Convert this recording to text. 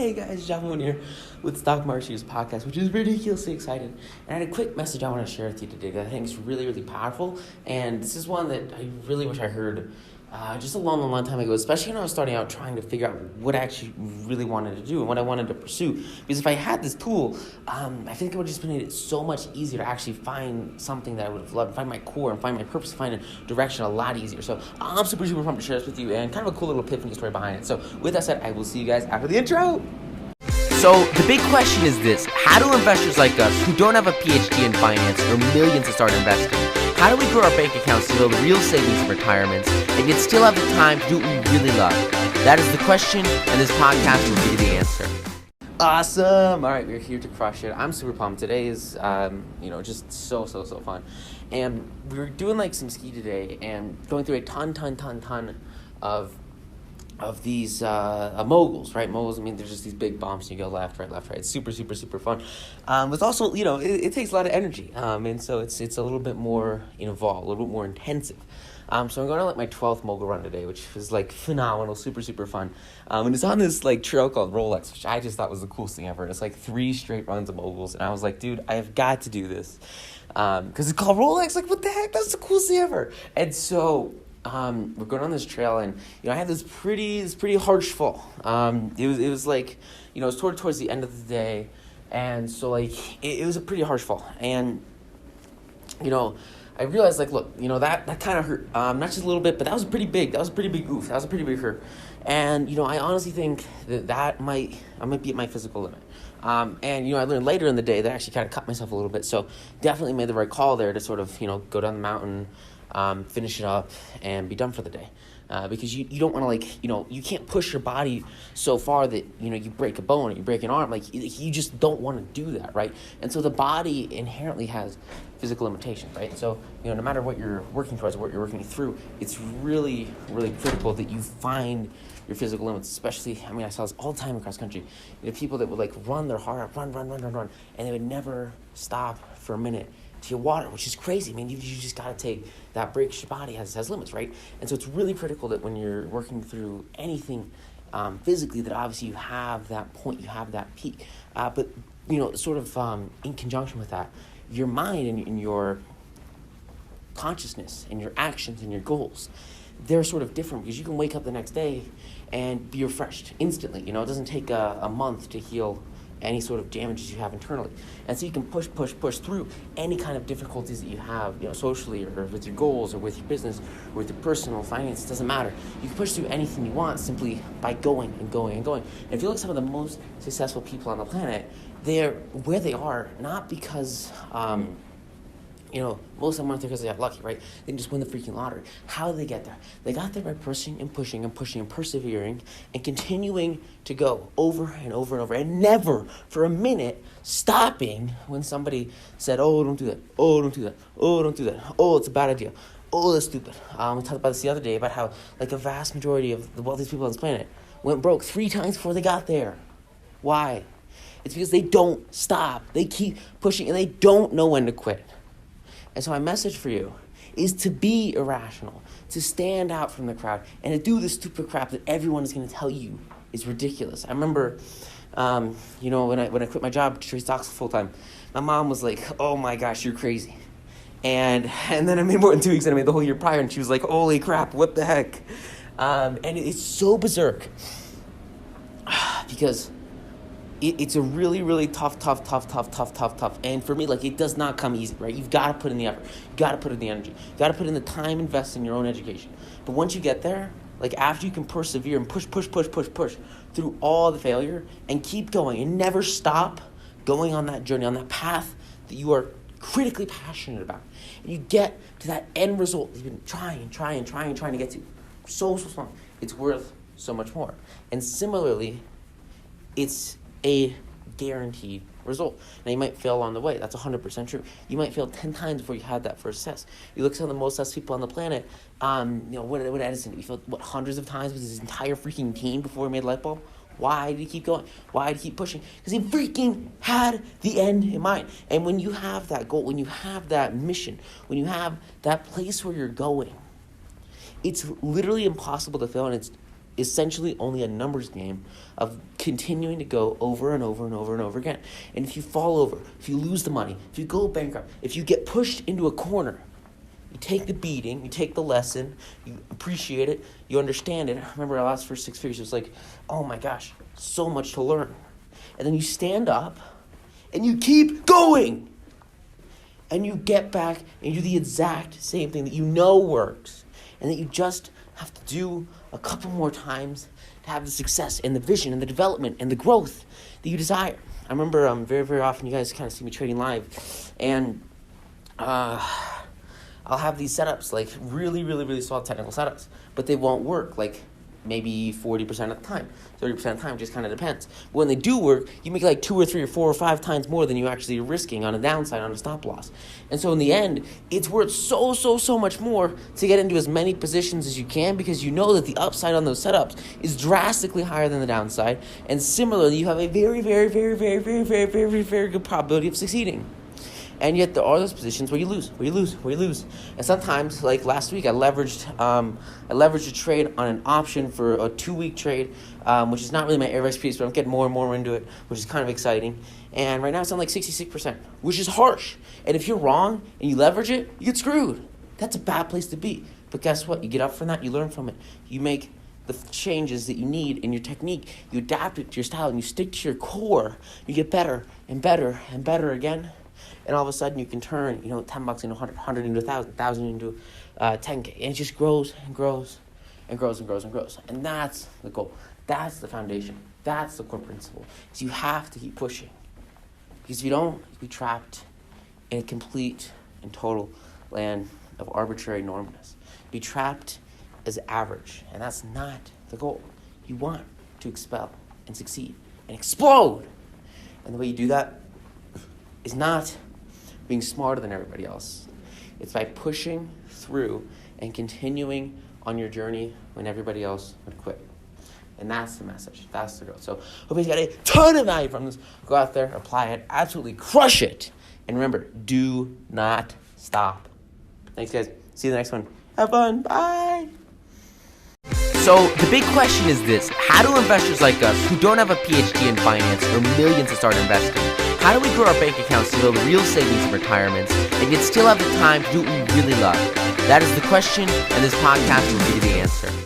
Hey guys, John here with Stock Market Shoes Podcast, which is ridiculously excited. And I had a quick message I want to share with you today that I think is really, really powerful. And this is one that I really wish I heard just a long time ago, especially when I was starting out trying to figure out what I actually really wanted to do and what I wanted to pursue. Because if I had this tool, I think it would just made it so much easier to actually find something that I would have loved, find my core and find my purpose, find a direction a lot easier. So I'm super pumped to share this with you and kind of a cool little epiphany story behind it. So with that said, I will see you guys after the intro. So the big question is this: how do investors like us, who don't have a PhD in finance or millions to start investing, how do we grow our bank accounts to build real savings and retirements and yet still have the time to do what we really love? That is the question, and this podcast will give you the answer. Awesome! All right, we're here to crush it. I'm super pumped. Today is, just so fun. And we were doing like some ski today and going through a ton of these moguls, right? Moguls, I mean, there's just these big bumps. You go left, right. It's super fun. It's also, it takes a lot of energy. And so it's a little bit more involved, a little bit more intensive. So I'm going on like my 12th mogul run today, which is like phenomenal, super fun. And it's on this like trail called Rolex, which I just thought was the coolest thing ever. And it's like 3 straight runs of moguls. And I was like, dude, I have got to do this. Because it's called Rolex. Like, what the heck? That's the coolest thing ever. And so we're going on this trail, and I had this pretty harsh fall. It was like, it was towards the end of the day, and so like it was a pretty harsh fall, and I realized like, look, that kind of hurt, not just a little bit, but that was a pretty big oof. That was a pretty big hurt, and I honestly think I might be at my physical limit. And I learned later in the day that I actually kind of cut myself a little bit, so definitely made the right call there to sort of go down the mountain, finish it up, and be done for the day. Because you don't want to you can't push your body so far that, you break a bone or you break an arm. Like, you just don't want to do that, right? And so the body inherently has physical limitations, right? So, no matter what you're working towards, what you're working through, it's really critical that you find your physical limits, especially, I saw this all the time across country. People that would run their heart out, run, and they would never stop for a minute to get water, which is crazy. You just got to take that break. Your body has limits, right? And so it's really critical that when you're working through anything physically, that obviously you have that point, you have that peak. But sort of in conjunction with that, your mind and your consciousness and your actions and your goals, they're sort of different, because you can wake up the next day and be refreshed instantly. It doesn't take a month to heal any sort of damages you have internally. And so you can push through any kind of difficulties that you have, socially, or with your goals, or with your business, or with your personal finance. It doesn't matter. You can push through anything you want simply by going. And if you look at some of the most successful people on the planet, they're where they are, not because most of them aren't there because they got lucky, right? They can just win the freaking lottery. How did they get there? They got there by pushing and persevering and continuing to go over and over, and never for a minute stopping when somebody said, oh, don't do that. Oh, don't do that. Oh, don't do that. Oh, it's a bad idea. Oh, that's stupid. We talked about this the other day, about how like the vast majority of the wealthiest people on this planet went broke 3 times before they got there. Why? It's because they don't stop. They keep pushing, and they don't know when to quit. And so my message for you is to be irrational, to stand out from the crowd, and to do the stupid crap that everyone is going to tell you is ridiculous. I remember, when I quit my job to trade stocks full time, my mom was like, "Oh my gosh, you're crazy," and then I made more than 2 weeks, and I made the whole year prior, and she was like, "Holy crap, what the heck?" And it's so berserk because it's a really tough. And for me, it does not come easy, right? You've got to put in the effort. You've got to put in the energy. You've got to put in the time invested in your own education. But once you get there, after you can persevere and push through all the failure and keep going and never stop going on that journey, on that path that you are critically passionate about, and you get to that end result you've been trying to get to so long, it's worth so much more. And similarly, it's a guaranteed result. Now, you might fail along the way. That's 100% true. You might fail 10 times before you had that first test. You look at some of the most successful people on the planet. What Edison? He failed, hundreds of times with his entire freaking team before he made a light bulb? Why did he keep going? Why did he keep pushing? Because he freaking had the end in mind. And when you have that goal, when you have that mission, when you have that place where you're going, it's literally impossible to fail, and it's essentially only a numbers game of continuing to go over and over and over and over again. And if you fall over, if you lose the money, if you go bankrupt, if you get pushed into a corner, you take the beating, you take the lesson, you appreciate it, you understand it. I remember our last first 6 figures, it was like, oh my gosh, so much to learn. And then you stand up and you keep going. And you get back and you do the exact same thing that you know works. And that you just have to do a couple more times to have the success and the vision and the development and the growth that you desire. I remember very, very often you guys kind of see me trading live. And I'll have these setups, like really, really, really solid technical setups. But they won't work, like maybe 40% of the time. 30% of the time, just kind of depends. But when they do work, you make like 2 or 3 or 4 or 5 times more than you actually are risking on a downside on a stop loss. And so in the end, it's worth so much more to get into as many positions as you can, because you know that the upside on those setups is drastically higher than the downside. And similarly, you have a very, very, very, very, very, very, very, very good probability of succeeding. And yet there are those positions where you lose. And sometimes, like last week, I leveraged a trade on an option for a 2-week trade, which is not really my area of expertise, but I'm getting more and more into it, which is kind of exciting. And right now it's on like 66%, which is harsh. And if you're wrong and you leverage it, you get screwed. That's a bad place to be. But guess what? You get up from that, you learn from it. You make the changes that you need in your technique. You adapt it to your style, and you stick to your core. You get better and better and better again. And all of a sudden you can turn, $10 into 100 into 1,000 into 10K. And it just grows and grows and grows and grows and grows. And that's the goal. That's the foundation. That's the core principle. Is you have to keep pushing. Because if you don't, you'll be trapped in a complete and total land of arbitrary normness. Be trapped as average. And that's not the goal. You want to expel and succeed and explode. And the way you do that is not being smarter than everybody else. It's by pushing through and continuing on your journey when everybody else would quit. And that's the message. That's the goal. So hope you got a ton of value from this. Go out there, apply it, absolutely crush it. And remember, do not stop. Thanks, guys. See you in the next one. Have fun. Bye. So the big question is this: how do investors like us, who don't have a PhD in finance or millions to start investing, how do we grow our bank accounts to build real savings and retirements, and yet still have the time to do what we really love? That is the question, and this podcast will give you the answer.